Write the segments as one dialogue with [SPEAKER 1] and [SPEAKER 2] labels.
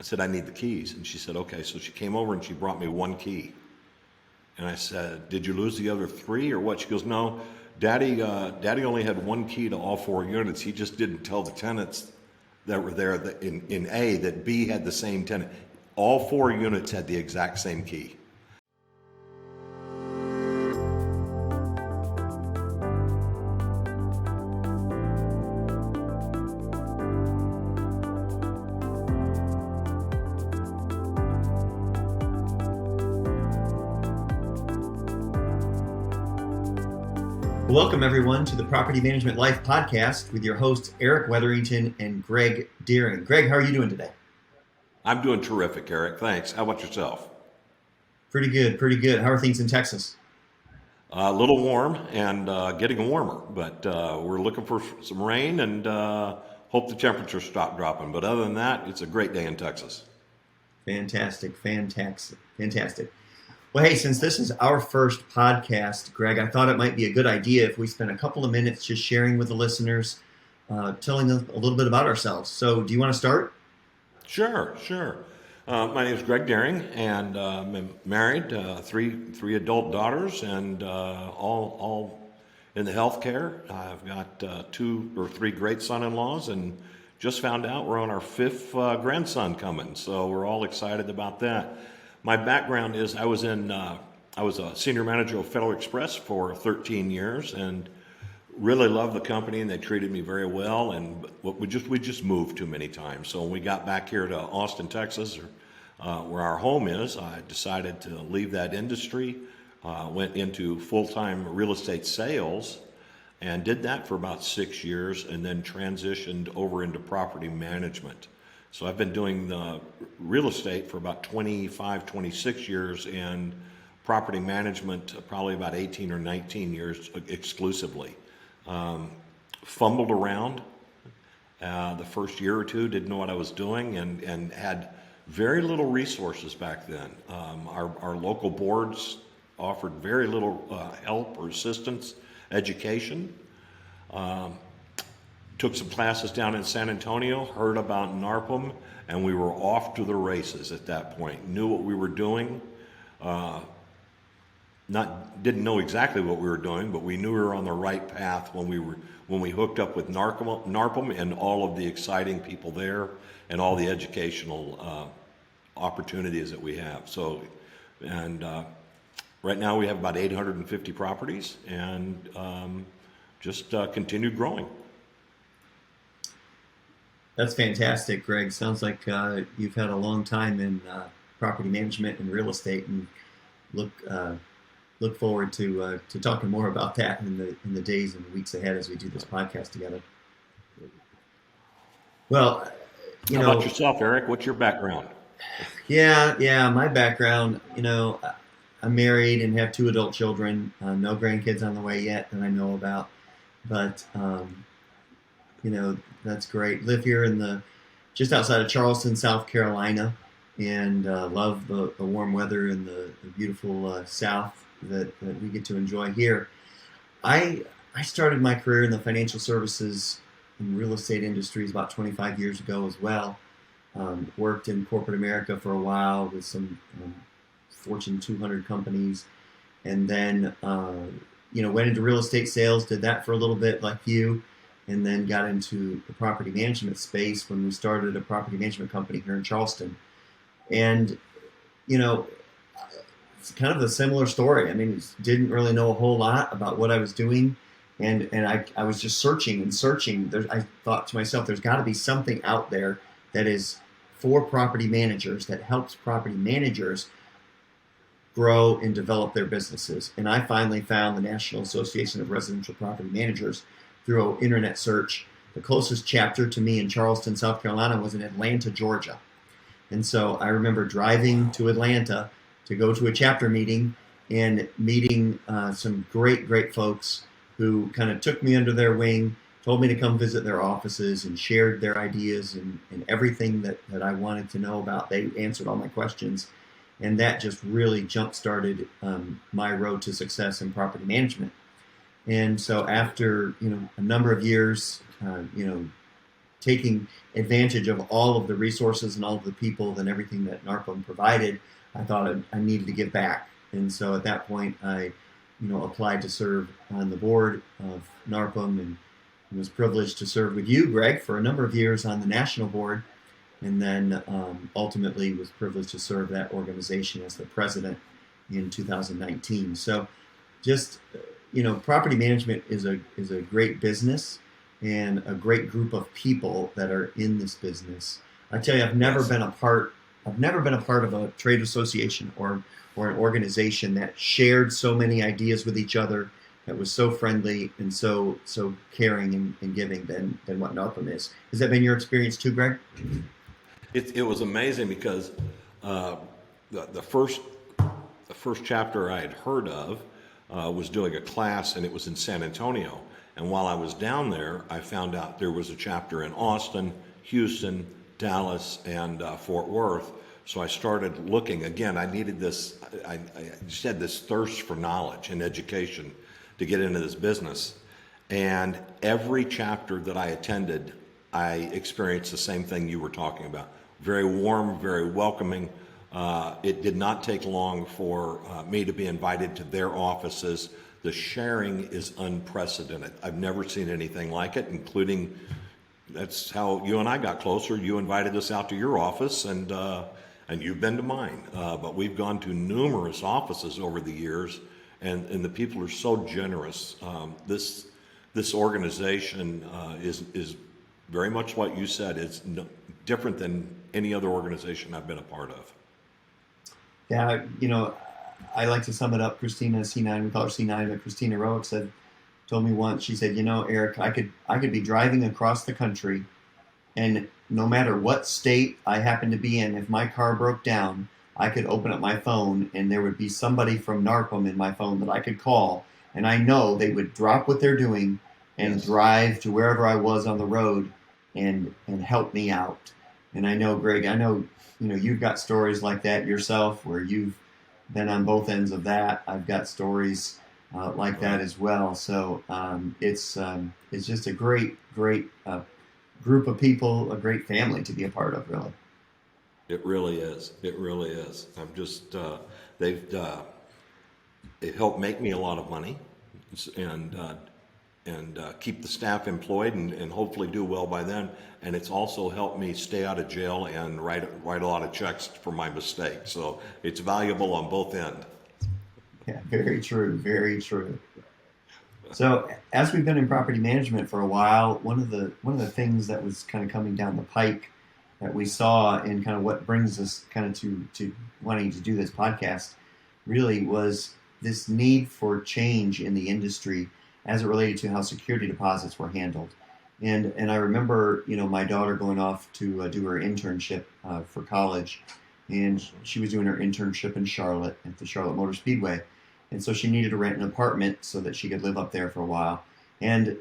[SPEAKER 1] I said, I need the keys. And she said, okay. So she came over and she brought me one key. And I said, did you lose the other three or what? She goes, no, Daddy only had one key to all four units. He just didn't tell the tenants that were there in A that B had the same tenant. All four units had the exact same key.
[SPEAKER 2] Welcome, everyone, to the Property Management Life podcast with your hosts, Eric Wetherington and Greg Doering. Greg, how are you doing today?
[SPEAKER 1] I'm doing terrific, Eric. Thanks. How about yourself?
[SPEAKER 2] Pretty good, pretty good. How are things in Texas?
[SPEAKER 1] A little warm and getting warmer, but we're looking for some rain and hope the temperatures stop dropping. But other than that, it's a great day in Texas.
[SPEAKER 2] Fantastic. Well, hey, since this is our first podcast, Greg, I thought it might be a good idea if we spent a couple of minutes just sharing with the listeners, telling them a little bit about ourselves. So do you want to start?
[SPEAKER 1] Sure. My name is Greg Doering, and I'm married, three adult daughters, and all in the healthcare. I've got 2 or 3 great son-in-laws, and just found out we're on our 5th grandson coming, so we're all excited about that. My background is I was a senior manager of Federal Express for 13 years, and really loved the company, and they treated me very well. And we just moved too many times. So when we got back here to Austin, Texas, where our home is, I decided to leave that industry. Went into full-time real estate sales, and did that for about 6 years, and then transitioned over into property management. So I've been doing the real estate for about 25, 26 years, and property management probably about 18 or 19 years exclusively. Fumbled around the first year or two, didn't know what I was doing, and had very little resources back then. Our local boards offered very little help or assistance, education. Took some classes down in San Antonio, heard about NARPM, and we were off to the races at that point. Knew what we were doing. Didn't know exactly what we were doing, but we knew we were on the right path when we hooked up with NARPM and all of the exciting people there and all the educational opportunities that we have. So, and right now we have about 850 properties, and just continued growing.
[SPEAKER 2] That's fantastic, Greg. Sounds like you've had a long time in property management and real estate, and look forward to talking more about that in the days and weeks ahead as we do this podcast together. Well,
[SPEAKER 1] How about yourself, Eric? What's your background?
[SPEAKER 2] Yeah, my background. I'm married and have 2 adult children. No grandkids on the way yet that I know about, but that's great. Live here just outside of Charleston, South Carolina, and love the warm weather and the beautiful South that we get to enjoy here. I started my career in the financial services and real estate industries about 25 years ago as well. Worked in corporate America for a while with some Fortune 200 companies, and then went into real estate sales. Did that for a little bit, like you. And then got into the property management space when we started a property management company here in Charleston. And, it's kind of a similar story. I mean, didn't really know a whole lot about what I was doing. And I was just searching. I thought to myself, there's got to be something out there that is for property managers, that helps property managers grow and develop their businesses. And I finally found the National Association of Residential Property Managers through an internet search. The closest chapter to me in Charleston, South Carolina was in Atlanta, Georgia. And so I remember driving to Atlanta to go to a chapter meeting and meeting some great folks who kind of took me under their wing, told me to come visit their offices, and shared their ideas and everything that I wanted to know about. They answered all my questions. And that just really jump-started my road to success in property management. And so after, a number of years, taking advantage of all of the resources and all of the people and everything that NARPM provided, I thought I needed to give back. And so at that point, I applied to serve on the board of NARPM and was privileged to serve with you, Greg, for a number of years on the national board, and then ultimately was privileged to serve that organization as the president in 2019. So just, property management is a great business and a great group of people that are in this business. I tell you, I've never been a part of a trade association or an organization that shared so many ideas with each other, that was so friendly and so caring and giving than what NARPM is. Has that been your experience too, Greg?
[SPEAKER 1] It was amazing because the first chapter I had heard of was doing a class, and it was in San Antonio. And while I was down there, I found out there was a chapter in Austin, Houston, Dallas, and Fort Worth. So I started looking again. I needed this. I just had this thirst for knowledge and education to get into this business. And every chapter that I attended, I experienced the same thing you were talking about. Very warm, very welcoming. It did not take long for me to be invited to their offices. The sharing is unprecedented. I've never seen anything like it, including, that's how you and I got closer. You invited us out to your office, and you've been to mine. But we've gone to numerous offices over the years, and the people are so generous. This organization is very much what you said. It's different than any other organization I've been a part of.
[SPEAKER 2] Yeah, I like to sum it up. Christina C9, we call her C9, but Christina Roick told me once, she said, Eric, I could be driving across the country, and no matter what state I happen to be in, if my car broke down, I could open up my phone and there would be somebody from NARPM in my phone that I could call, and I know they would drop what they're doing and drive to wherever I was on the road and help me out. And I know, Greg, you've got stories like that yourself, where you've been on both ends of that. I've got stories like that as well. So it's just a great group of people, a great family to be a part of, really.
[SPEAKER 1] It really is. It really is. I'm just they've it helped make me a lot of money, and keep the staff employed, and hopefully do well by then. And it's also helped me stay out of jail and write a lot of checks for my mistakes. So it's valuable on both ends.
[SPEAKER 2] Yeah, very true. Very true. So as we've been in property management for a while, one of the things that was kind of coming down the pike that we saw, and kind of what brings us kind of to wanting to do this podcast, really was this need for change in the industry as it related to how security deposits were handled. And I remember, my daughter going off to do her internship for college, and she was doing her internship in Charlotte at the Charlotte Motor Speedway. And so she needed to rent an apartment so that she could live up there for a while. And,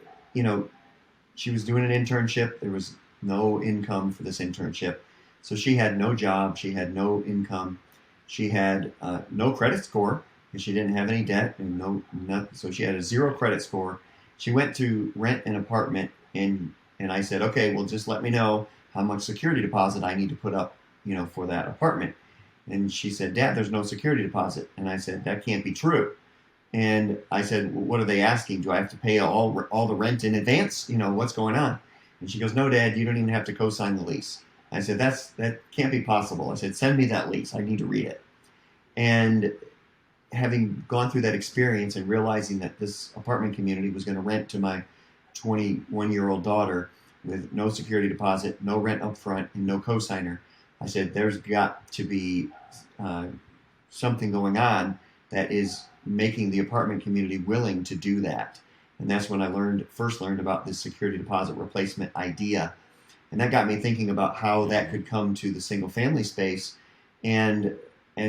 [SPEAKER 2] she was doing an internship. There was no income for this internship. So she had no job. She had no income. She had no credit score, and she didn't have any debt, and so she had a 0 credit score. She went to rent an apartment, and I said, okay, well, just let me know how much security deposit I need to put up, for that apartment. And she said, Dad, there's no security deposit. And I said, that can't be true. And I said, well, what are they asking? Do I have to pay all the rent in advance? What's going on? And she goes, no, Dad, you don't even have to co-sign the lease. I said, that can't be possible. I said, send me that lease. I need to read it. And having gone through that experience and realizing that this apartment community was going to rent to my 21-year-old daughter with no security deposit, no rent up front, and no co-signer, I said, there's got to be something going on that is making the apartment community willing to do that. And that's when I first learned about this security deposit replacement idea. And that got me thinking about how that could come to the single family space. And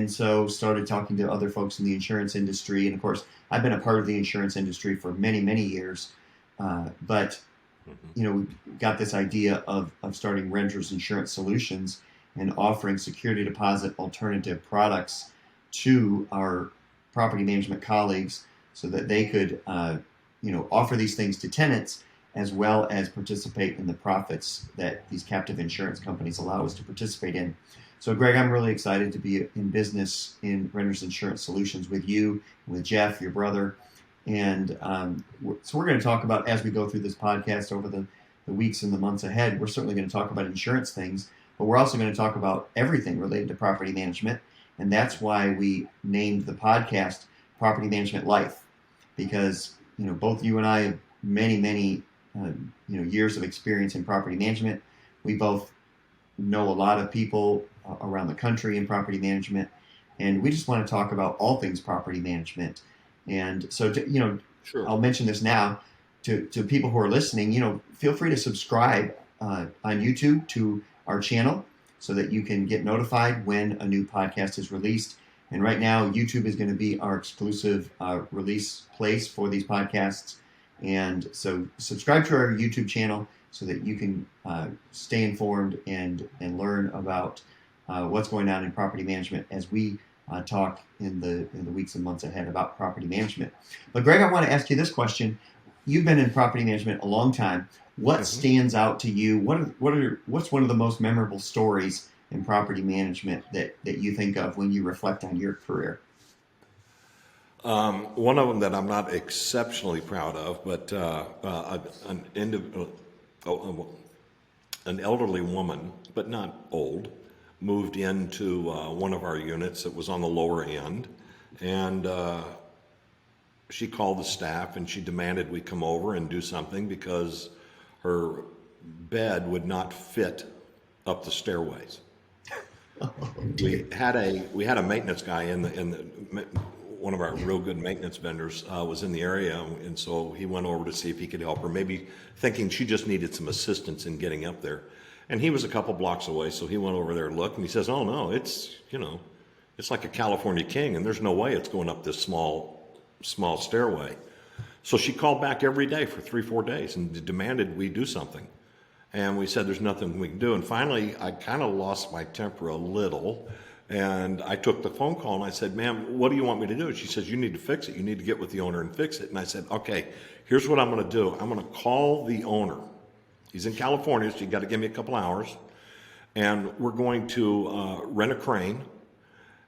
[SPEAKER 2] so started talking to other folks in the insurance industry. And of course, I've been a part of the insurance industry for many, many years. But we got this idea of starting Renters Insurance Solutions and offering security deposit alternative products to our property management colleagues so that they could offer these things to tenants as well as participate in the profits that these captive insurance companies allow us to participate in. So, Greg, I'm really excited to be in business in Renters Insurance Solutions with you, with Jeff, your brother. And so we're going to talk about, as we go through this podcast over the weeks and the months ahead, we're certainly going to talk about insurance things, but we're also going to talk about everything related to property management. And that's why we named the podcast Property Management Life, because, both you and I have many, years of experience in property management. We both know a lot of people around the country in property management, and we just want to talk about all things property management. And so,
[SPEAKER 1] Sure.
[SPEAKER 2] I'll mention this now to people who are listening. Feel free to subscribe on YouTube to our channel so that you can get notified when a new podcast is released. And right now, YouTube is going to be our exclusive release place for these podcasts. And so subscribe to our YouTube channel so that you can stay informed and learn about what's going on in property management as we talk in the weeks and months ahead about property management. But Greg, I want to ask you this question. You've been in property management a long time. What stands out to you? What's one of the most memorable stories in property management that you think of when you reflect on your career?
[SPEAKER 1] One of them that I'm not exceptionally proud of, but an elderly woman, but not old, moved into one of our units that was on the lower end, and she called the staff and she demanded we come over and do something because her bed would not fit up the stairways. We had a maintenance guy one of our real good maintenance vendors was in the area, and so he went over to see if he could help her, maybe thinking she just needed some assistance in getting up there. And he was a couple blocks away, so he went over there and looked, and he says, "Oh no, it's like a California King, and there's no way it's going up this small stairway." So she called back every day for 3-4 days and demanded we do something. And we said there's nothing we can do. And finally, I kind of lost my temper a little. And I took the phone call and I said, "Ma'am, what do you want me to do?" She says, "You need to fix it. You need to get with the owner and fix it." And I said, "Okay, here's what I'm going to do. I'm going to call the owner. He's in California, so you got to give me a couple hours. And we're going to rent a crane.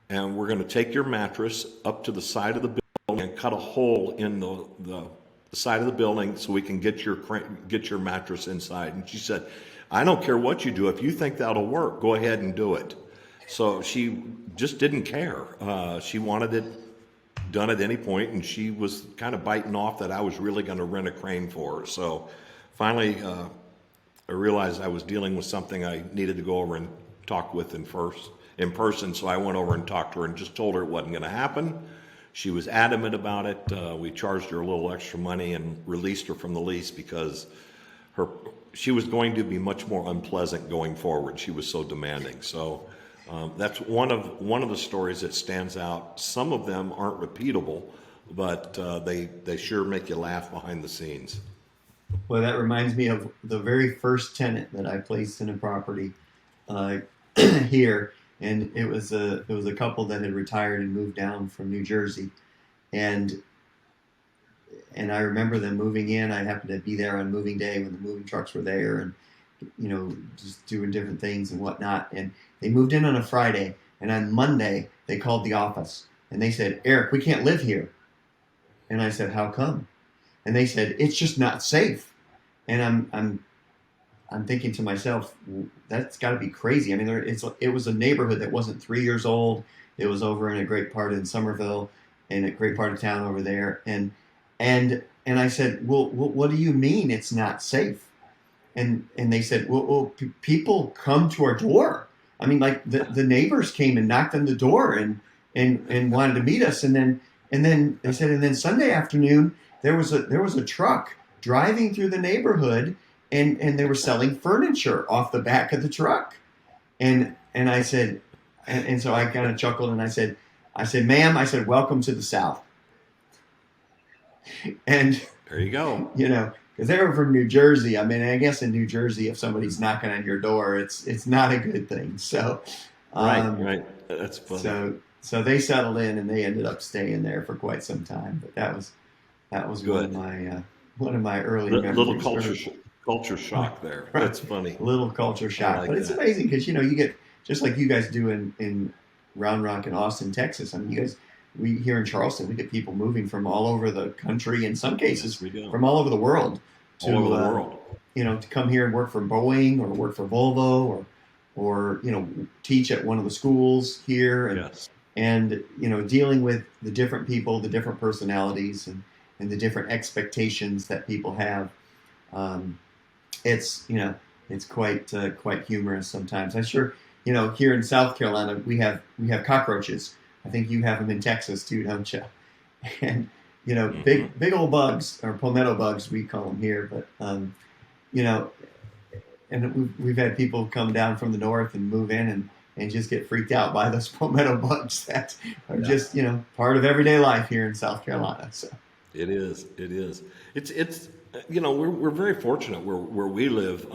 [SPEAKER 1] And we're going to take your mattress up to the side of the building and cut a hole in the side of the building so we can get your mattress inside." And she said, "I don't care what you do. If you think that'll work, go ahead and do it." So she just didn't care. She wanted it done at any point, and she was kind of biting off that I was really going to rent a crane for her. So finally, I realized I was dealing with something I needed to go over and talk with in person. So I went over and talked to her and just told her it wasn't going to happen. She was adamant about it. We charged her a little extra money and released her from the lease because she was going to be much more unpleasant going forward. She was so demanding. So that's one of the stories that stands out. Some of them aren't repeatable, but they sure make you laugh behind the scenes.
[SPEAKER 2] Well, that reminds me of the very first tenant that I placed in a property here, and it was a couple that had retired and moved down from New Jersey, and I remember them moving in. I happened to be there on moving day when the moving trucks were there, and just doing different things and whatnot. And they moved in on a Friday, and on Monday they called the office and they said, "Eric, we can't live here." And I said, "How come?" And they said, "It's just not safe." And I'm thinking to myself, that's got to be crazy. I mean, it was a neighborhood that wasn't 3 years old. It was over in a great part in Somerville, in a great part of town over there. And I said, well, what do you mean it's not safe? And they said, well, people come to our door. I mean, like the neighbors came and knocked on the door and wanted to meet us. And then they said, and then Sunday afternoon there was a truck driving through the neighborhood, and they were selling furniture off the back of the truck. And I said, and so I kind of chuckled and I said, "Ma'am," I said, "welcome to the South." And
[SPEAKER 1] there you go.
[SPEAKER 2] Because they were from New Jersey. I mean, I guess in New Jersey, if somebody's knocking on your door, it's not a good thing. So,
[SPEAKER 1] right. That's funny.
[SPEAKER 2] So they settled in and they ended up staying there for quite some time. But that was
[SPEAKER 1] good.
[SPEAKER 2] One of one of my early
[SPEAKER 1] Little
[SPEAKER 2] memories.
[SPEAKER 1] culture shock there. That's funny.
[SPEAKER 2] A little culture
[SPEAKER 1] I
[SPEAKER 2] shock, but
[SPEAKER 1] like
[SPEAKER 2] it's
[SPEAKER 1] that.
[SPEAKER 2] amazing because you get just like you guys do in Round Rock and Austin, Texas. I mean, you guys, we here in Charleston, we get people moving from all over the country, in some
[SPEAKER 1] Yes,
[SPEAKER 2] cases
[SPEAKER 1] we do.
[SPEAKER 2] from all over the world,
[SPEAKER 1] All over
[SPEAKER 2] to
[SPEAKER 1] the world.
[SPEAKER 2] to come here and work for Boeing or work for Volvo or teach at one of the schools here,
[SPEAKER 1] Yes.
[SPEAKER 2] and dealing with the different people, the different personalities, and the different expectations that people have. Um, it's it's quite humorous sometimes. I'm sure here in South Carolina we have cockroaches. I think you have them in Texas too, don't you? And
[SPEAKER 1] Hmm.
[SPEAKER 2] big old bugs, or palmetto bugs we call them here. But you know, and we've had people come down from the north and move in and just get freaked out by those palmetto bugs that are
[SPEAKER 1] Yeah.
[SPEAKER 2] just part of everyday life here in South Carolina. So
[SPEAKER 1] It is. It is. It's we're very fortunate where we live.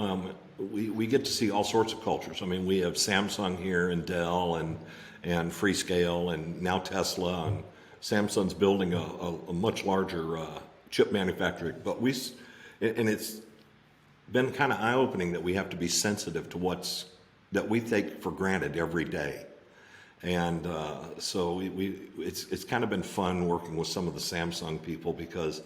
[SPEAKER 1] We get to see all sorts of cultures. I mean, we have Samsung here and Dell and Freescale and now Tesla, and Samsung's building a much larger chip manufacturing. But and it's been kind of eye opening that we have to be sensitive to what's that we take for granted every day. And so it's kind of been fun working with some of the Samsung people because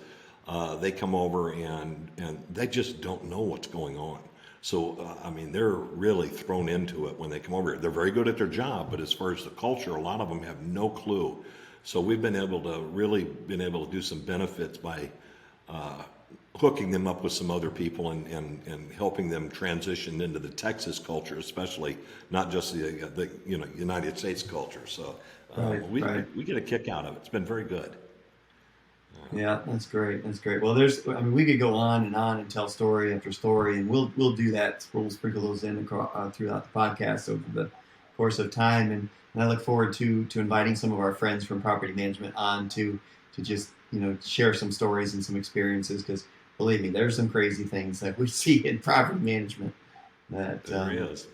[SPEAKER 1] they come over and they just don't know what's going on. So I mean, they're really thrown into it when they come over here. They're very good at their job, but as far as the culture, a lot of them have no clue. So we've been able to do some benefits by hooking them up with some other people and helping them transition into the Texas culture, especially not just the United States culture. So
[SPEAKER 2] right, right.
[SPEAKER 1] we get a kick out of it. It's been very good.
[SPEAKER 2] Yeah, that's great. That's great. Well, I mean, we could go on and tell story after story, and we'll do that. We'll sprinkle those in throughout the podcast over the course of time, and I look forward to inviting some of our friends from property management on to just share some stories and some experiences, because believe me, there's some crazy things that we see in property management that
[SPEAKER 1] There is.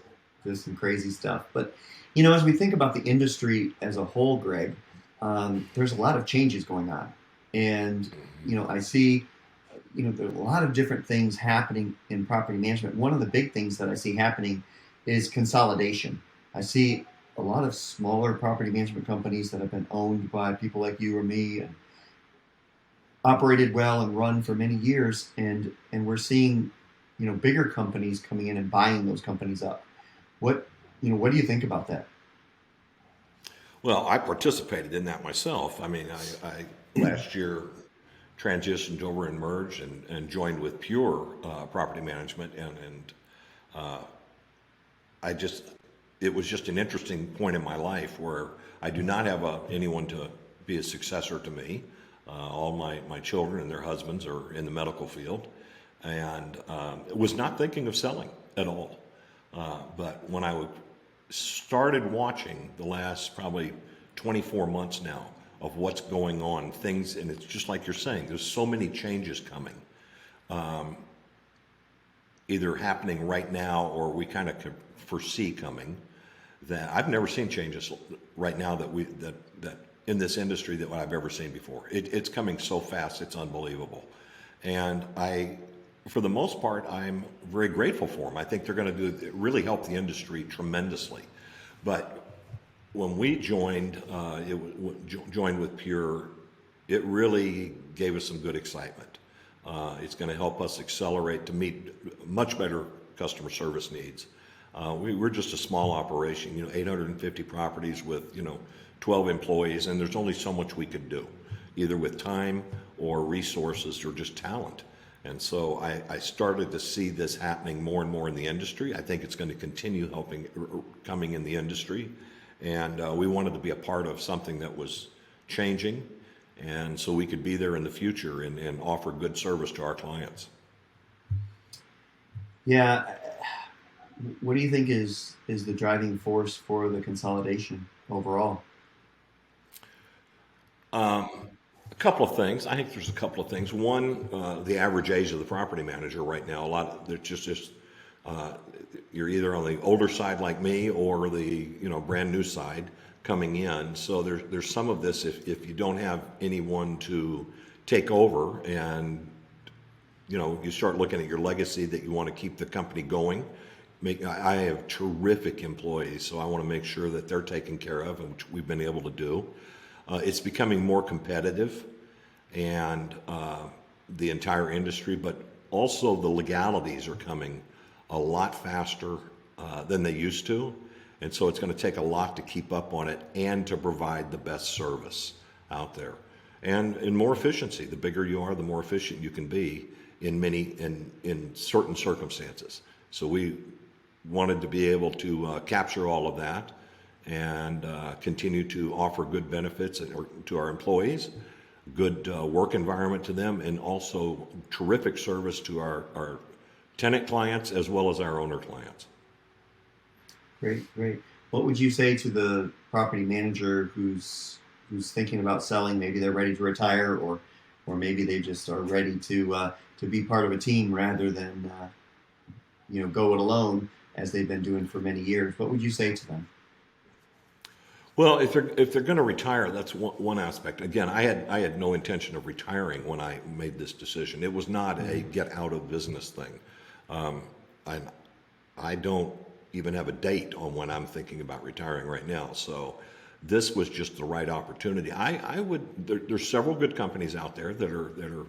[SPEAKER 2] there's some crazy stuff. But as we think about the industry as a whole, Greg, there's a lot of changes going on, and I see there's a lot of different things happening in property management. One of the big things that I see happening is consolidation. I see a lot of smaller property management companies that have been owned by people like you or me and operated well and run for many years, and we're seeing bigger companies coming in and buying those companies up. What do you think about that?
[SPEAKER 1] Well, I participated in that myself. I mean, I last year transitioned over and merged and joined with Pure Property Management, and I just it was just an interesting point in my life where I do not have anyone to be a successor to me. All my children and their husbands are in the medical field, and was not thinking of selling at all. But when started watching the last probably 24 months now of what's going on, things, and it's just like you're saying, there's so many changes coming, either happening right now or we kind of could foresee coming, that I've never seen changes right now that in this industry that I've ever seen before. It's coming so fast, it's unbelievable. And for the most part, I'm very grateful for them. I think they're going to really help the industry tremendously. But when we joined with Pure, it really gave us some good excitement. It's going to help us accelerate to meet much better customer service needs. We're just a small operation, 850 properties with 12 employees, and there's only so much we could do, either with time or resources or just talent. And so I started to see this happening more and more in the industry. I think it's going to continue coming in the industry. And we wanted to be a part of something that was changing, and so we could be there in the future and offer good service to our clients.
[SPEAKER 2] Yeah, what do you think is the driving force for the consolidation overall?
[SPEAKER 1] A couple of things. I think there's a couple of things. One, the average age of the property manager right now. They're just you're either on the older side like me or the brand new side coming in. So there's some of this if you don't have anyone to take over and you start looking at your legacy that you want to keep the company going. I have terrific employees, so I want to make sure that they're taken care of, and which we've been able to do. It's becoming more competitive, and the entire industry, but also the legalities are coming a lot faster than they used to. And so it's going to take a lot to keep up on it and to provide the best service out there. And in more efficiency. The bigger you are, the more efficient you can be in certain circumstances. So we wanted to be able to capture all of that and continue to offer good benefits to our employees, good work environment to them, and also terrific service to our tenant clients as well as our owner clients.
[SPEAKER 2] Great, great. What would you say to the property manager who's thinking about selling? Maybe they're ready to retire, or maybe they just are ready to be part of a team rather than go it alone as they've been doing for many years. What would you say to them?
[SPEAKER 1] Well, if they're going to retire, that's one aspect. Again, I had no intention of retiring when I made this decision. It was not a get out of business thing. I don't even have a date on when I'm thinking about retiring right now. So this was just the right opportunity. There's several good companies out there that are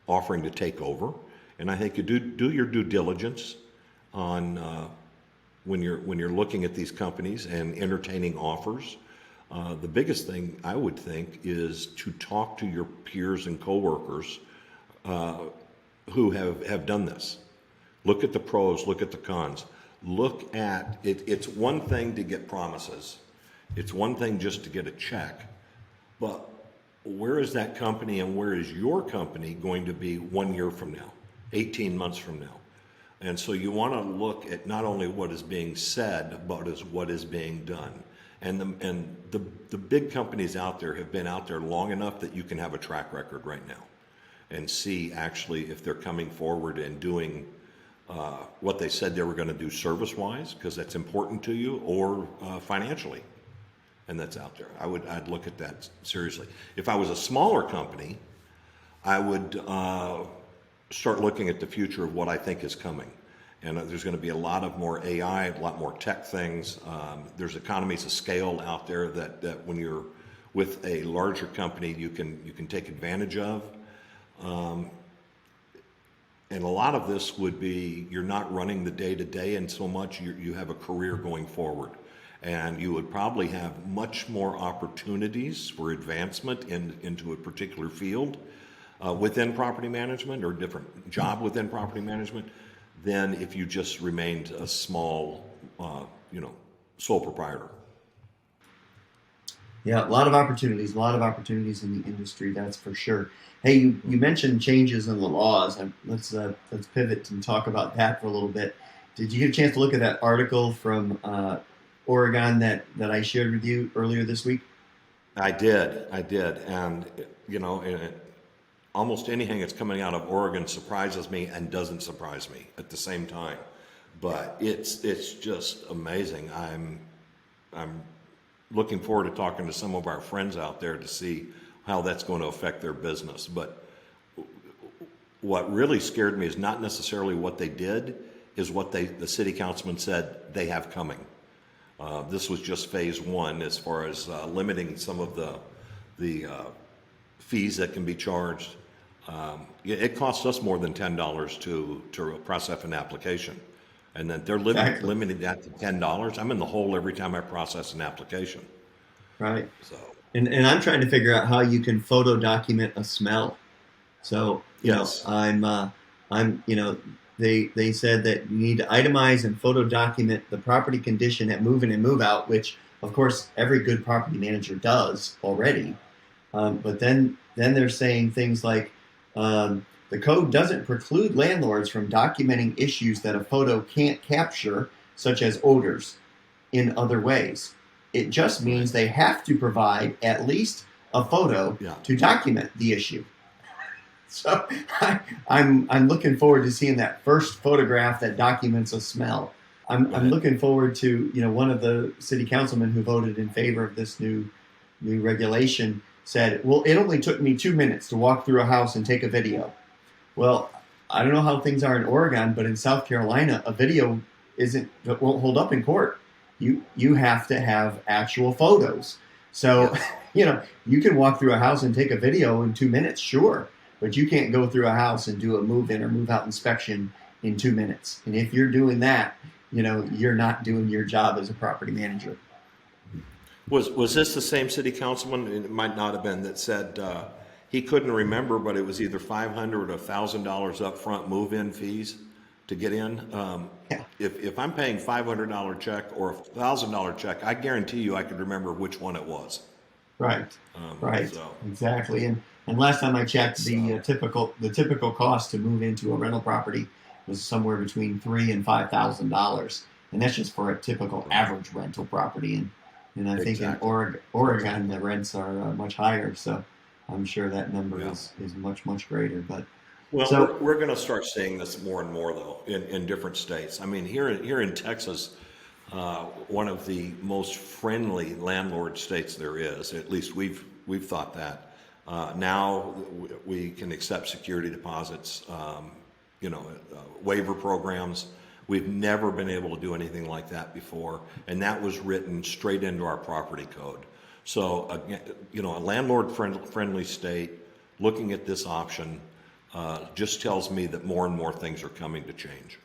[SPEAKER 1] offering to take over, and I think you do your due diligence on when you're looking at these companies and entertaining offers. The biggest thing I would think is to talk to your peers and coworkers who have done this. Look at the pros, look at the cons. Look at it. It's one thing to get promises. It's one thing just to get a check. But where is that company and where is your company going to be 1 year from now, 18 months from now? And so you want to look at not only what is being said, but as what is being done. And the big companies out there have been out there long enough that you can have a track record right now and see actually if they're coming forward and doing what they said they were going to do service-wise, because that's important to you, or financially, and that's out there. I'd look at that seriously. If I was a smaller company, I would start looking at the future of what I think is coming. And there's going to be a lot of more AI, a lot more tech things. There's economies of scale out there that when you're with a larger company, you can take advantage of. And a lot of this would be, you're not running the day-to-day, and so much you have a career going forward. And you would probably have much more opportunities for advancement into a particular field within property management, or a different job within property management, than if you just remained a small, sole proprietor.
[SPEAKER 2] Yeah, a lot of opportunities in the industry, that's for sure. Hey, you mentioned changes in the laws. Let's pivot and talk about that for a little bit. Did you get a chance to look at that article from Oregon that I shared with you earlier this week?
[SPEAKER 1] I did, and almost anything that's coming out of Oregon surprises me and doesn't surprise me at the same time. But it's just amazing. I'm looking forward to talking to some of our friends out there to see how that's going to affect their business. But what really scared me is not necessarily what they did, is what the city councilman said they have coming. This was just phase one as far as limiting some of the fees that can be charged. It costs us more than $10 to process an application. And then they're limiting that to $10. I'm in the hole every time I process an application.
[SPEAKER 2] Right.
[SPEAKER 1] So.
[SPEAKER 2] And I'm trying to figure out how you can photo document a smell. So
[SPEAKER 1] yes,
[SPEAKER 2] they said that you need to itemize and photo document the property condition at move in and move out, which of course every good property manager does already. But then they're saying things like the code doesn't preclude landlords from documenting issues that a photo can't capture, such as odors, in other ways. It just means they have to provide at least a photo to document the issue. So I'm looking forward to seeing that first photograph that documents a smell. I'm looking forward to, one of the city councilmen who voted in favor of this new regulation said, well, it only took me 2 minutes to walk through a house and take a video. Well, I don't know how things are in Oregon, but in South Carolina, a video won't hold up in court. You have to have actual photos. So,
[SPEAKER 1] Yes.
[SPEAKER 2] you can walk through a house and take a video in 2 minutes, sure, but you can't go through a house and do a move in or move out inspection in 2 minutes. And if you're doing that, you're not doing your job as a property manager.
[SPEAKER 1] Was this the same city councilman? It might not have been that said he couldn't remember, but it was either $500 or $1,000 upfront move-in fees to get in.
[SPEAKER 2] Yeah.
[SPEAKER 1] If I'm paying $500 check or $1,000 check, I guarantee you I could remember which one it was.
[SPEAKER 2] Right. Right.
[SPEAKER 1] So
[SPEAKER 2] Exactly. And last time I checked, the typical cost to move into a rental property was somewhere between $3,000 and $5,000, and that's just for a typical average rental property. And I think in
[SPEAKER 1] Exactly.
[SPEAKER 2] Oregon the rents are much higher, so I'm sure that number
[SPEAKER 1] Yeah.
[SPEAKER 2] is much greater. But
[SPEAKER 1] Well,
[SPEAKER 2] so
[SPEAKER 1] we're going to start seeing this more and more, though, in different states. I mean, here in Texas, one of the most friendly landlord states there is. At least we've thought that. Now we can accept security deposits, waiver programs. We've never been able to do anything like that before, and that was written straight into our property code. So, again, a landlord-friendly state looking at this option just tells me that more and more things are coming to change.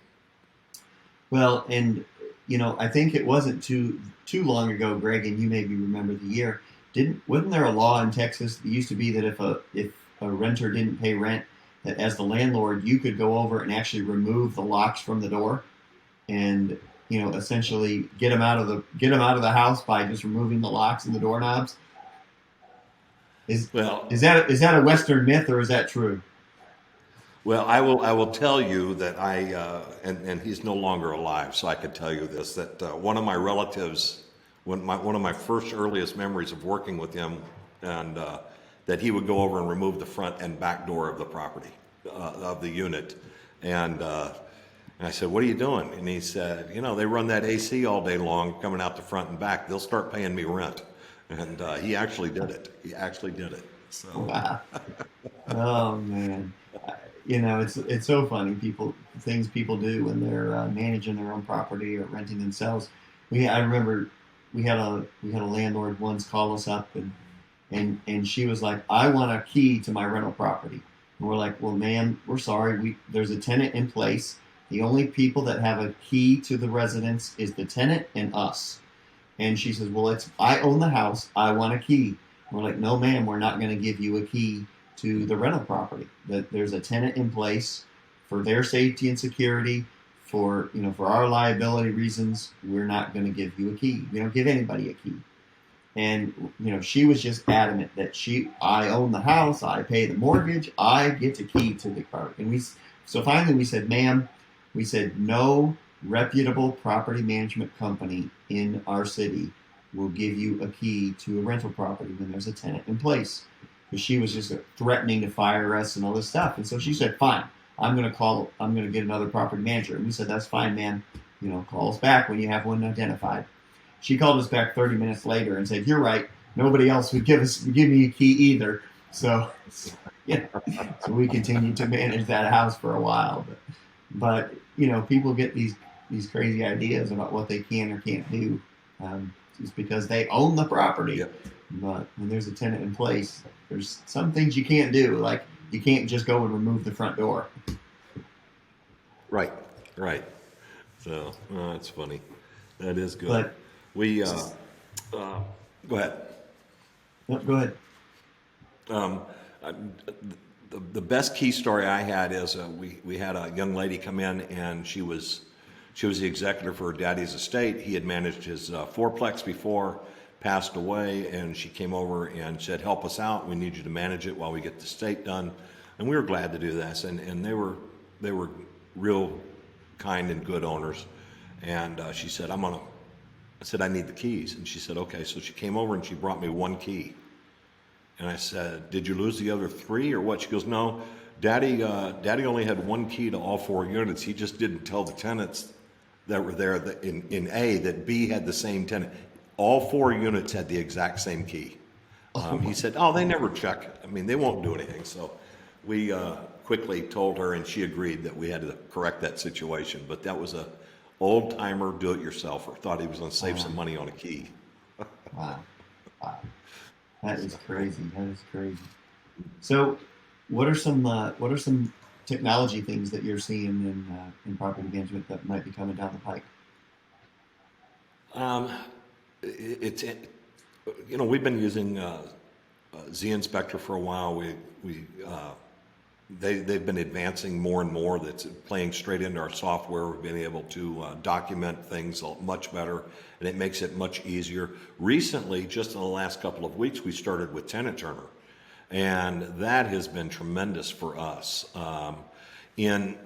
[SPEAKER 2] well, and I think it wasn't too long ago, Greg, and you maybe remember the year. Wasn't there a law in Texas that used to be that if a renter didn't pay rent, that as the landlord you could go over and actually remove the locks from the door, and essentially get them out of the house by just removing the locks and the doorknobs. Is
[SPEAKER 1] Well,
[SPEAKER 2] is that a Western myth, or is that true?
[SPEAKER 1] Well, I will tell you that and he's no longer alive, so I could tell you this, that one of my relatives, one of my first earliest memories of working with him, and that he would go over and remove the front and back door of the property, of the unit, and I said, "What are you doing?" And he said, "They run that AC all day long, coming out the front and back. They'll start paying me rent," and he actually did it. He actually did it. So.
[SPEAKER 2] Wow. Oh man. It's so funny. Things people do when they're managing their own property or renting themselves. I remember we had a landlord once call us up, and she was like, "I want a key to my rental property." And we're like, "Well, ma'am, we're sorry. There's a tenant in place. The only people that have a key to the residence is the tenant and us." And she says, "Well, I own the house. I want a key." We're like, "No, ma'am, we're not going to give you a key to the rental property. That there's a tenant in place for their safety and security, for our liability reasons. We're not going to give you a key. We don't give anybody a key." And she was just adamant that I own the house, I pay the mortgage, I get the key to the car. And so finally we said, "Ma'am," we said, "no reputable property management company in our city will give you a key to a rental property when there's a tenant in place." Because she was just threatening to fire us and all this stuff. And so she said, "Fine, I'm going to get another property manager." And we said, "That's fine, ma'am. Call us back when you have one identified." She called us back 30 minutes later and said, "You're right. Nobody else would give me a key either." So, yeah. So we continued to manage that house for a while. But people get these crazy ideas about what they can or can't do, just because they own the property.
[SPEAKER 1] Yep.
[SPEAKER 2] But when there's a tenant in place, there's some things you can't do. Like you can't just go and remove the front door.
[SPEAKER 1] Right. So that's funny. That is good.
[SPEAKER 2] But
[SPEAKER 1] We go ahead.
[SPEAKER 2] no, go ahead.
[SPEAKER 1] I- the best key story I had is we had a young lady come in, and she was the executor for her daddy's estate. He had managed his fourplex before, passed away, and she came over and said, "Help us out. We need you to manage it while we get the estate done." And we were glad to do this, and they were real kind and good owners. And she said, I said, "I need the keys." And she said, "Okay." So she came over and she brought me one key. And I said, "Did you lose the other three or what?" She goes, "No, Daddy only had one key to all four units. He just didn't tell the tenants that were there in A that B had the same tenant. All four units had the exact same key." He said, "Oh, they never check. I mean, they won't do anything." So we quickly told her, and she agreed that we had to correct that situation. But that was a old timer do-it-yourselfer. Thought he was going to save some money on a key.
[SPEAKER 2] Wow. Wow. That is
[SPEAKER 1] So,
[SPEAKER 2] crazy. That is crazy. So, what are some technology things that you're seeing in property management that might be coming down the pike?
[SPEAKER 1] um, it's we've been using Z Inspector for a while. They've been advancing more and more. That's playing straight into our software. We've been able to document things much better, and it makes it much easier. Recently, just in the last couple of weeks, we started with Tenant Turner, and that has been tremendous for us. In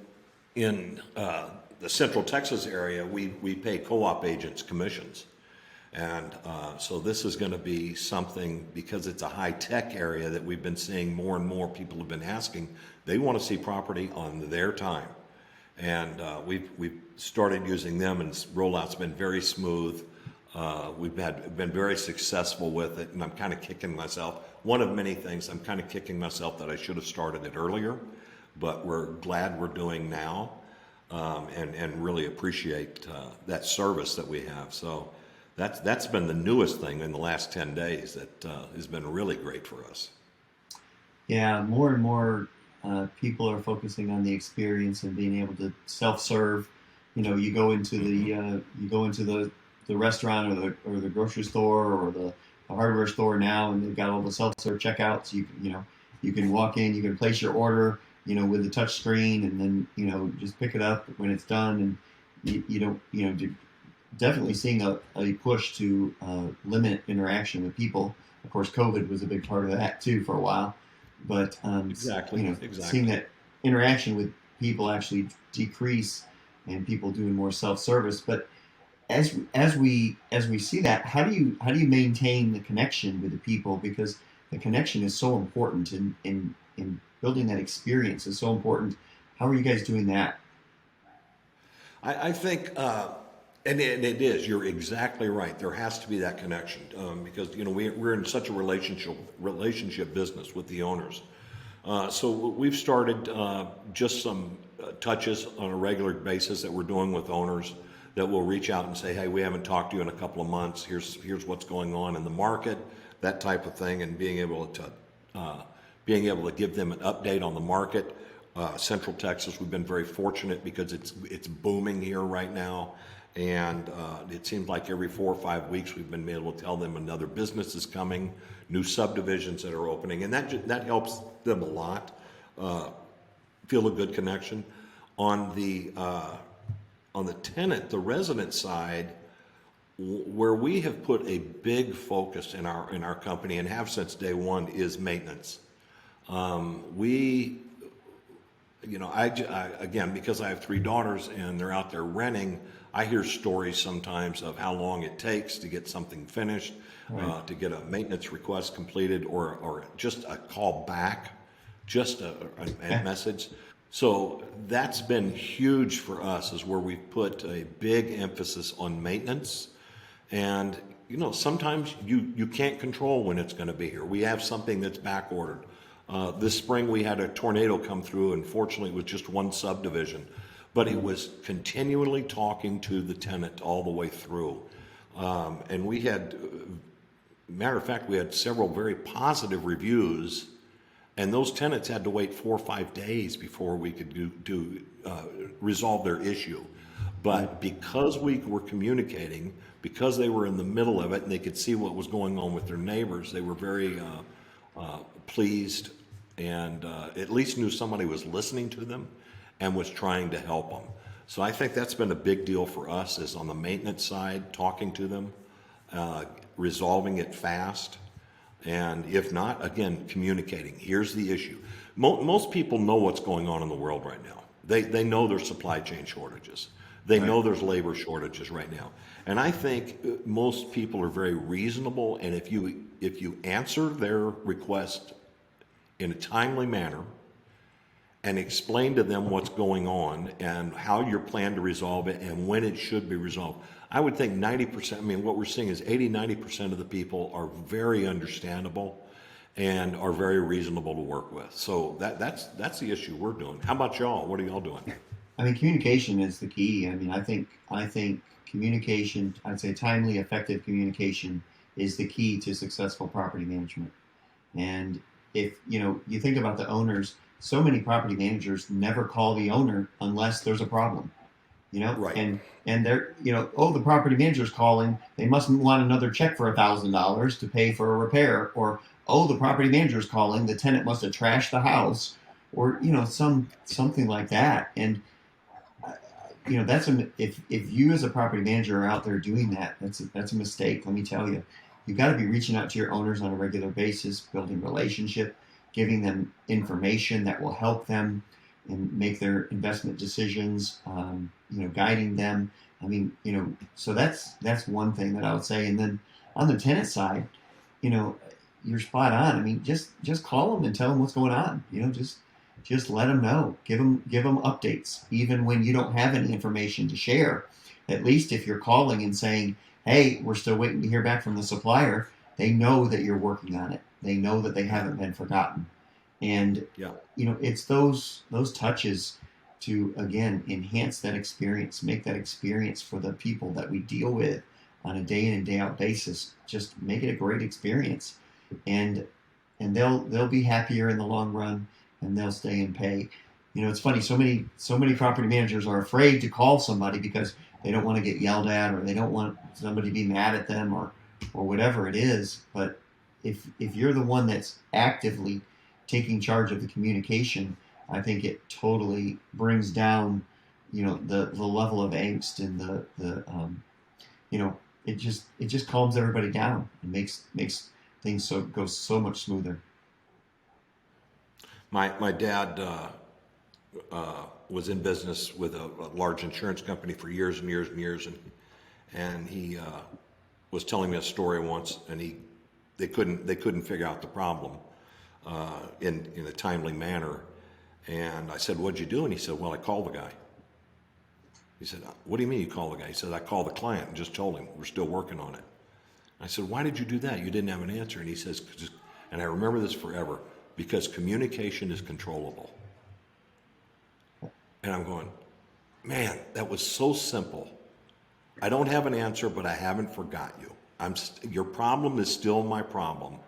[SPEAKER 1] the Central Texas area, we pay co-op agents commissions. And so this is going to be something, because it's a high-tech area that we've been seeing more and more people have been asking. They want to see property on their time. And we've started using them, and rollout's been very smooth. We've been very successful with it, and I'm kind of kicking myself. One of many things, I'm kind of kicking myself that I should have started it earlier, but we're glad we're doing now, and really appreciate that service that we have. So that's been the newest thing in the last 10 days that has been really great for us.
[SPEAKER 2] Yeah, more and more people are focusing on the experience and being able to self-serve. You go into the restaurant or the grocery store or the hardware store now, and they've got all the self-serve checkouts. You can walk in, you can place your order, with the touch screen, and then just pick it up when it's done, and you don't definitely seeing a push to limit interaction with people. Of course, COVID was a big part of that too for a while, but
[SPEAKER 1] Exactly.
[SPEAKER 2] seeing that interaction with people actually decrease and people doing more self-service. But as we see that, how do you maintain the connection with the people? Because the connection is so important in building that experience is so important. How are you guys doing that?
[SPEAKER 1] I think, and it is. You're exactly right. There has to be that connection, because we're in such a relationship business with the owners. So we've started just some touches on a regular basis that we're doing with owners that will reach out and say, "Hey, we haven't talked to you in a couple of months. Here's what's going on in the market," that type of thing, and being able to give them an update on the market. Central Texas, we've been very fortunate because it's booming here right now. And it seems like every 4 or 5 weeks we've been able to tell them another business is coming, new subdivisions that are opening, and that helps them a lot. Feel a good connection. On the tenant, the resident side, where we have put a big focus in our company and have since day one is maintenance. Again, because I have 3 daughters and they're out there renting, I hear stories sometimes of how long it takes to get something finished,
[SPEAKER 2] Right.
[SPEAKER 1] to get a maintenance request completed, or just a call back, just a message. So that's been huge for us, is where we've put a big emphasis on maintenance. And sometimes you can't control when it's going to be here. We have something that's back ordered. This spring we had a tornado come through, and fortunately it was just one subdivision, but it was continually talking to the tenant all the way through. And we had, matter of fact, we had several very positive reviews, and those tenants had to wait 4 or 5 days before we could resolve their issue. But because we were communicating, because they were in the middle of it and they could see what was going on with their neighbors, they were very pleased, and at least knew somebody was listening to them and was trying to help them. So I think that's been a big deal for us, is on the maintenance side, talking to them, resolving it fast, and if not, again, communicating. Here's the issue. Most people know what's going on in the world right now. They know there's supply chain shortages. They know there's labor shortages right now. And I think most people are very reasonable, and if you answer their request in a timely manner and explain to them what's going on and how you plan to resolve it and when it should be resolved, I would think 90%, what we're seeing is 80-90% of the people are very understandable, and are very reasonable to work with. So that's the issue we're doing. How about y'all? What are y'all doing?
[SPEAKER 2] I mean, communication is the key. I mean, I think communication. I'd say timely, effective communication is the key to successful property management. And if you think about the owners, so many property managers never call the owner unless there's a problem.
[SPEAKER 1] Right.
[SPEAKER 2] And they're oh, the property manager's calling, they must want another check for $1,000 to pay for a repair, or oh, the property manager's calling, the tenant must have trashed the house, or something like that. And that's if you as a property manager are out there doing that, that's a mistake. Let me tell you, you've got to be reaching out to your owners on a regular basis, building relationship, giving them information that will help them and make their investment decisions, guiding them. I mean, so that's one thing that I would say. And then on the tenant side, you're spot on. I mean, just call them and tell them what's going on. Just let them know. Give them updates, even when you don't have any information to share. At least if you're calling and saying, "Hey, we're still waiting to hear back from the supplier," they know that you're working on it. They know that they haven't been forgotten. And
[SPEAKER 1] Yeah.
[SPEAKER 2] it's those touches to again enhance that experience, make that experience for the people that we deal with on a day in and day out basis. Just make it a great experience, and they'll be happier in the long run, and they'll stay and pay. It's funny. So many property managers are afraid to call somebody because they don't want to get yelled at, or they don't want somebody to be mad at them, or whatever it is. But if you're the one that's actively taking charge of the communication, I think it totally brings down, the level of angst, and it just calms everybody down and makes things go so much smoother.
[SPEAKER 1] My dad was in business with a large insurance company for years and years and years, and he was telling me a story once, and they couldn't figure out the problem in a timely manner. And I said, "What'd you do?" And he said, "Well, I called the guy." He said, "What do you mean you called the guy?" He said, "I called the client and just told him we're still working on it." I said, "Why did you do that? You didn't have an answer." And he says, and I remember this forever, "Because communication is controllable." And I'm going, man, that was so simple. I don't have an answer, but I haven't forgot you. Your problem is still my problem,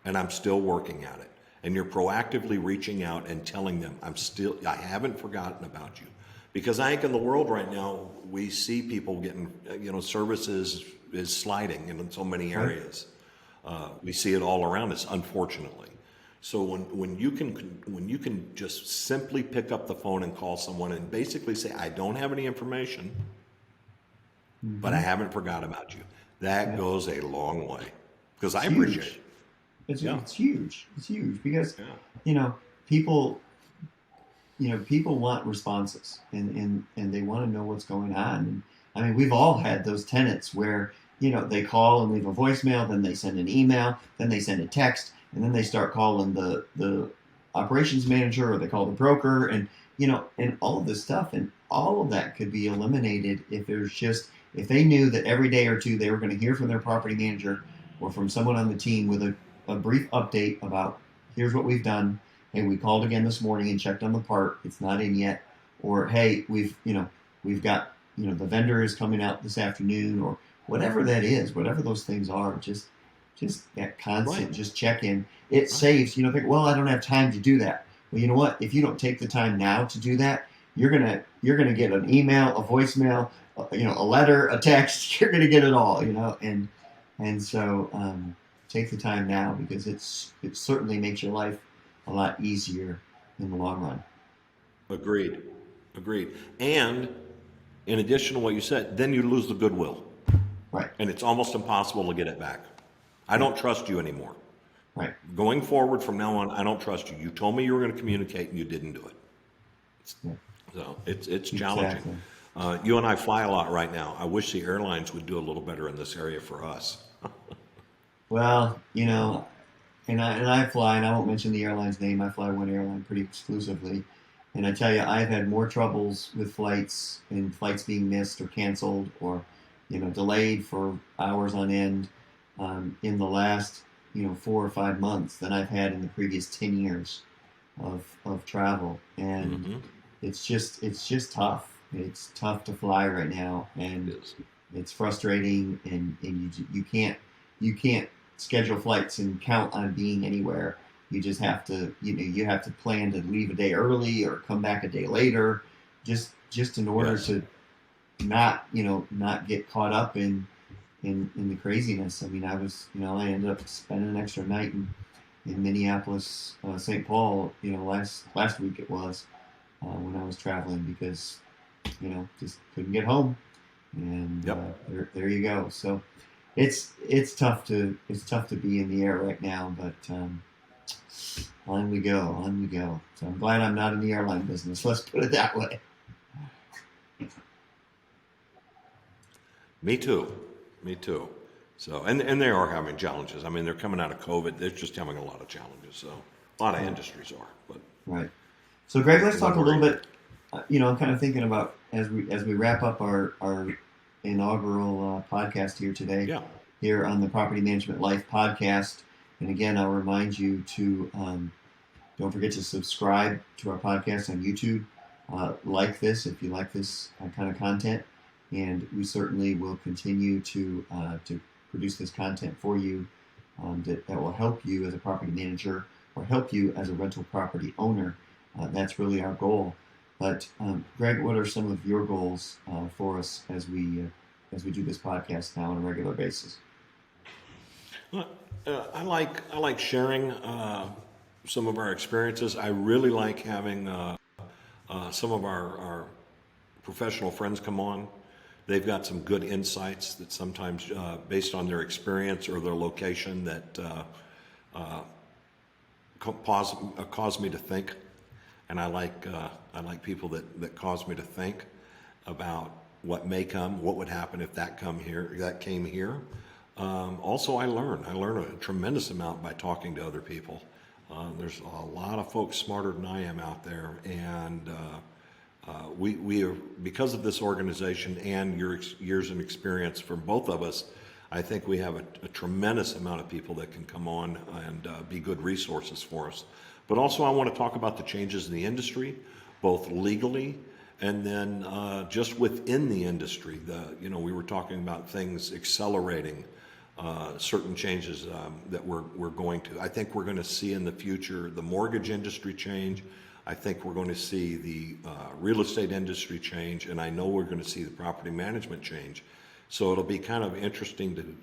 [SPEAKER 1] and I'm still working at it. And you're proactively reaching out and telling them, I haven't forgotten about you. Because I think in the world right now, we see people getting, services is sliding in so many areas. We see it all around us, unfortunately. So when you can just simply pick up the phone and call someone and basically say, "I don't have any information, but I haven't forgot about you," that goes a long way. Because I appreciate it.
[SPEAKER 2] It's huge. It's huge because people people want responses, and they want to know what's going on. And I mean, we've all had those tenants where they call and leave a voicemail, then they send an email, then they send a text, and then they start calling the operations manager, or they call the broker, and all of this stuff. And all of that could be eliminated if they knew that every day or two they were going to hear from their property manager or from someone on the team with a brief update about, "Here's what we've done. Hey, we called again this morning and checked on the part. It's not in yet." Or, "Hey, we've got, the vendor is coming out this afternoon," or whatever that is, whatever those things are. Just that constant, just check in. It saves, think, "Well, I don't have time to do that." Well, you know what? If you don't take the time now to do that, you're gonna get an email, a voicemail, a letter, a text. You're gonna get it all, and so take the time now, because it certainly makes your life a lot easier in the long run.
[SPEAKER 1] Agreed. And in addition to what you said, then you lose the goodwill.
[SPEAKER 2] Right.
[SPEAKER 1] And it's almost impossible to get it back. I don't trust you anymore.
[SPEAKER 2] Right.
[SPEAKER 1] Going forward from now on, I don't trust you. You told me you were going to communicate and you didn't do it.
[SPEAKER 2] Yeah.
[SPEAKER 1] So it's challenging.
[SPEAKER 2] Exactly.
[SPEAKER 1] You and I fly a lot right now. I wish the airlines would do a little better in this area for us.
[SPEAKER 2] Well, and I fly, and I won't mention the airline's name. I fly one airline pretty exclusively. And I tell you, I've had more troubles with flights, and flights being missed or canceled or, delayed for hours on end in the last, 4 or 5 months than I've had in the previous 10 years of travel, and
[SPEAKER 1] Mm-hmm.
[SPEAKER 2] it's just tough. It's tough to fly right now,
[SPEAKER 1] It
[SPEAKER 2] and
[SPEAKER 1] is.
[SPEAKER 2] it's frustrating, and you can't schedule flights and count on being anywhere. You just have to you have to plan to leave a day early or come back a day later, just in order
[SPEAKER 1] Yes.
[SPEAKER 2] to not get caught up in the craziness. I mean, I ended up spending an extra night in Minneapolis, St. Paul, last week it was, when I was traveling, because just couldn't get home, and
[SPEAKER 1] Yep.
[SPEAKER 2] there you go. So it's tough to be in the air right now, but on we go. So I'm glad I'm not in the airline business. Let's put it that way.
[SPEAKER 1] Me too. Me too. So, and they are having challenges. I mean, they're coming out of COVID. They're just having a lot of challenges. So, a lot of industries are. But
[SPEAKER 2] Right. So, Greg, let's talk
[SPEAKER 1] one
[SPEAKER 2] a little
[SPEAKER 1] worry.
[SPEAKER 2] bit. I'm kind of thinking about, as we wrap up our inaugural podcast here today,
[SPEAKER 1] Yeah.
[SPEAKER 2] here on the Property Management Life podcast. And again, I'll remind you to don't forget to subscribe to our podcast on YouTube. Like this if you like this kind of content, and we certainly will continue to produce this content for you, that will help you as a property manager or help you as a rental property owner. That's really our goal. But Greg, what are some of your goals for us as we do this podcast now on a regular basis?
[SPEAKER 1] Well, I like sharing some of our experiences. I really like having some of our professional friends come on. They've got some good insights that sometimes, based on their experience or their location, that cause me to think. And I like people that cause me to think about what may come, what would happen if that came here. Also, I learn a tremendous amount by talking to other people. There's a lot of folks smarter than I am out there, and we are, because of this organization and your years and experience from both of us, I think we have a tremendous amount of people that can come on and be good resources for us. But also, I want to talk about the changes in the industry, both legally and then just within the industry. We were talking about things accelerating, certain changes that we're going to. I think we're going to see in the future the mortgage industry change. I think we're going to see the real estate industry change, and I know we're going to see the property management change. So it'll be kind of interesting to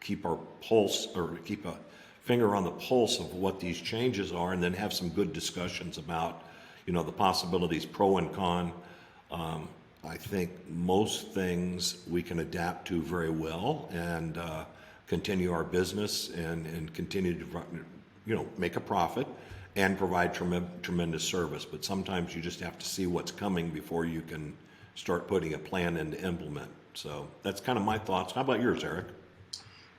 [SPEAKER 1] keep our pulse, or keep a finger on the pulse of what these changes are, and then have some good discussions about, the possibilities, pro and con. I think most things we can adapt to very well, and continue our business and continue to, make a profit and provide tremendous service. But sometimes you just have to see what's coming before you can start putting a plan in to implement. So that's kind of my thoughts. How about yours, Eric?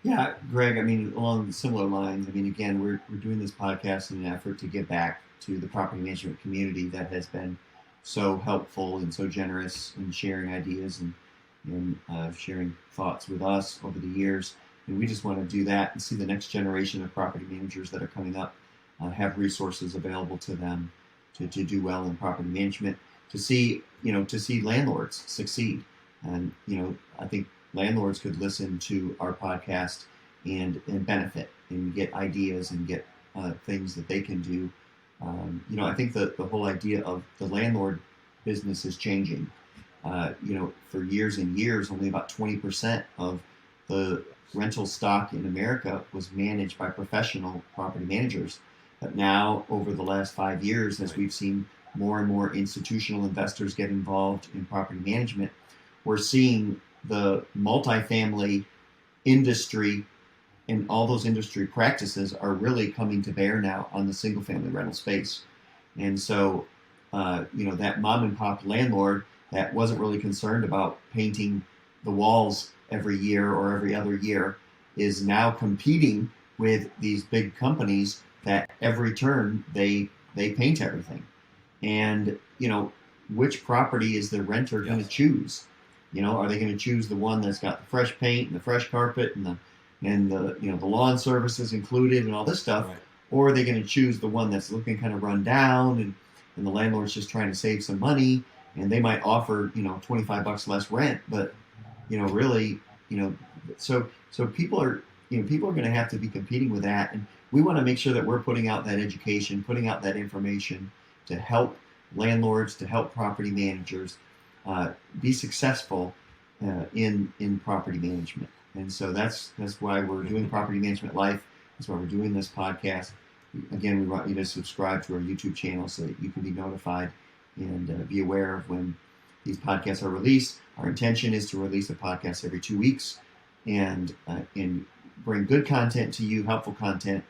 [SPEAKER 2] Yeah, Greg, I mean, along similar lines, I mean, again, we're doing this podcast in an effort to give back to the property management community that has been so helpful and so generous in sharing ideas and sharing thoughts with us over the years. And we just want to do that and see the next generation of property managers that are coming up have resources available to them to do well in property management, to see landlords succeed. And I think landlords could listen to our podcast and benefit and get ideas and get things that they can do. I think the whole idea of the landlord business is changing. For years and years, only about 20% of the rental stock in America was managed by professional property managers. But now, over the last 5 years, as we've seen more and more institutional investors get involved in property management, we're seeing the multifamily industry and all those industry practices are really coming to bear now on the single family rental space. And so, that mom and pop landlord that wasn't really concerned about painting the walls every year or every other year is now competing with these big companies that every turn they paint everything. And, which property is the renter going to
[SPEAKER 1] Yes.
[SPEAKER 2] choose? Are they going to choose the one that's got the fresh paint and the fresh carpet and and the lawn services included and all this stuff,
[SPEAKER 1] Right.
[SPEAKER 2] or are they going to choose the one that's looking kind of run down and the landlord's just trying to save some money, and they might offer $25 less rent, but really, so people are going to have to be competing with that, and we want to make sure that we're putting out that education, putting out that information to help landlords, to help property managers be successful in property management. And so that's why we're doing Property Management Life. That's why we're doing this podcast. Again, we want you to subscribe to our YouTube channel so that you can be notified and be aware of when these podcasts are released. Our intention is to release a podcast every 2 weeks and bring good content to you, helpful content.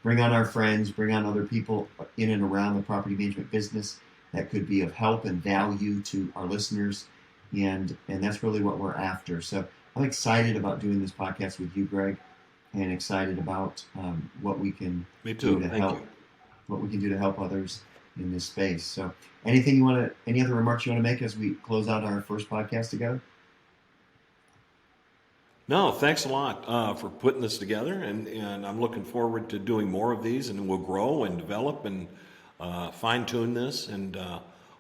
[SPEAKER 2] Bring on our friends, bring on other people in and around the property management business that could be of help and value to our listeners. And that's really what we're after. So I'm excited about doing this podcast with you, Greg, and excited about what we can
[SPEAKER 1] Me too.
[SPEAKER 2] do to
[SPEAKER 1] Thank
[SPEAKER 2] help
[SPEAKER 1] you.
[SPEAKER 2] what we can do to help others in this space. So any other remarks you want to make as we close out our first podcast together?
[SPEAKER 1] No, thanks a lot for putting this together, and I'm looking forward to doing more of these, and we'll grow and develop and fine tune this, and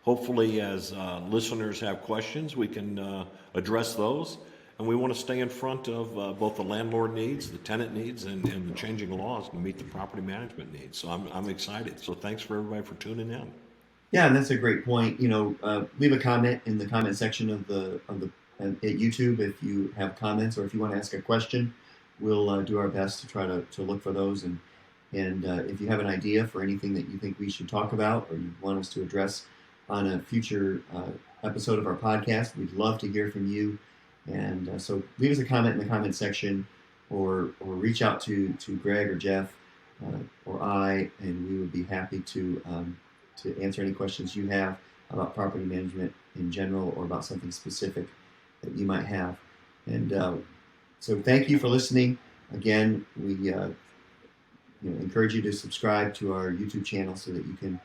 [SPEAKER 1] hopefully as listeners have questions, we can address those. And we want to stay in front of both the landlord needs, the tenant needs, and the changing laws to meet the property management needs. So I'm excited. So thanks for everybody for tuning in.
[SPEAKER 2] Yeah, and that's a great point. Leave a comment in the comment section of the at YouTube if you have comments, or if you want to ask a question. We'll do our best to try to look for those. And if you have an idea for anything that you think we should talk about, or you want us to address on a future episode of our podcast, we'd love to hear from you. And so leave us a comment in the comment section, or reach out to Greg or Jeff or I, and we would be happy to answer any questions you have about property management in general, or about something specific that you might have. And so thank you for listening. Again, we encourage you to subscribe to our YouTube channel so that you can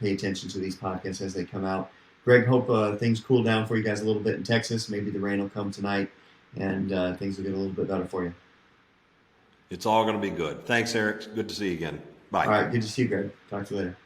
[SPEAKER 2] pay attention to these podcasts as they come out. Greg, hope things cool down for you guys a little bit in Texas. Maybe the rain will come tonight, and things will get a little bit better for you.
[SPEAKER 1] It's all going to be good. Thanks, Eric. Good to see you again. Bye.
[SPEAKER 2] All right, good to see you, Greg. Talk to you later.